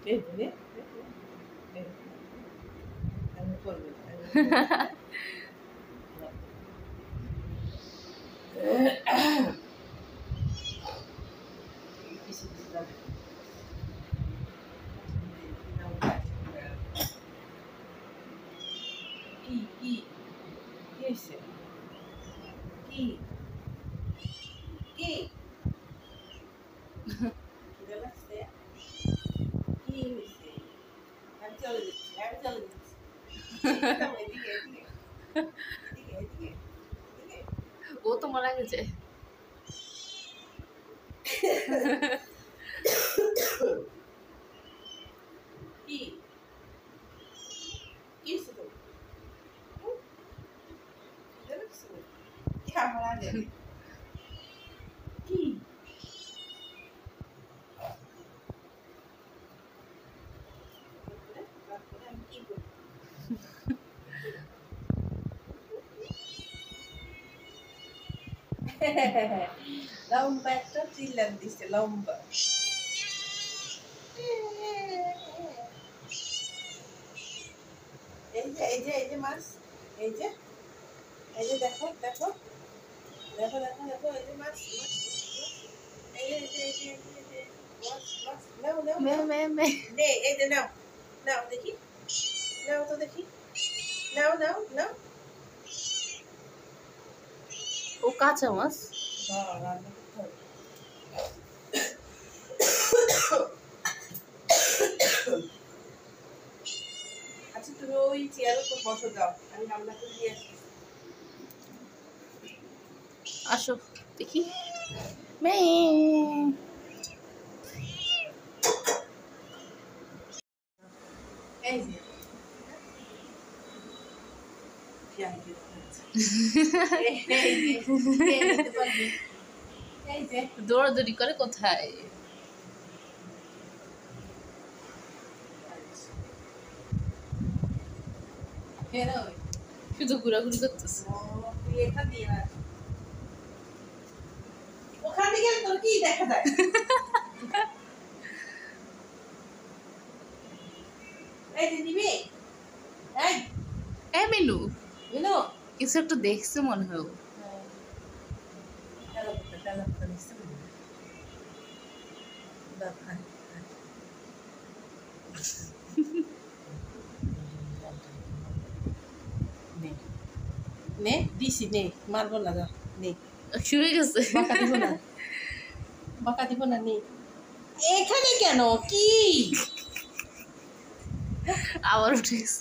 এই যে আমি করব কি কি কি হয়েছে কি কি খিদে লাগছে কি হয়েছে আমি চলে যাচ্ছি এদিকে এদিকে এদিকে এদিকে এদিকে ও তোমার আগে যায় কি কি হয়েছে তো খিদে লাগছে কি আমার আগে কি তারপরে আমি কি করব লম্বা একটা চিল্লান দিচ্ছে লম্বা এই যে মাছ এই যে দেখো দেখো দেখো দেখো দেখো এই যে মাছ এই যে মাছ নাও নাও মে মে মে নে এই যে নাও নাও দেখি নাও তো দেখি নাও নাও নাও ও কাঁচা মাছ হ্যাঁ রান্না করতে হবে আচ্ছা তুমি ওই চেয়ারের উপর বসে যাও আমি রান্না করে দিয়ে আসি আসো দেখি মে এই যে পেঁয়াজ দিয়ে দিচ্ছি। এই যে দৌড়াদৌড়ি করে কোথায় কেন শুধু ঘোরাঘুরি করতেছে তুই এখান দিয়ে না ওখান থেকে তোর কি দেখা যায় এই যে নিবি এই এ মিনু বুঝলো কিছু একটা দেখছে মনে হয় ও। তেলাপোকা নিচ্ছে দরকার নে দিছি নে মারবো না যা নে শুয়ে গেছে বাঁকা দিব না বাঁকা দিব না নে এখানে কেন কি আবার উঠে গেছে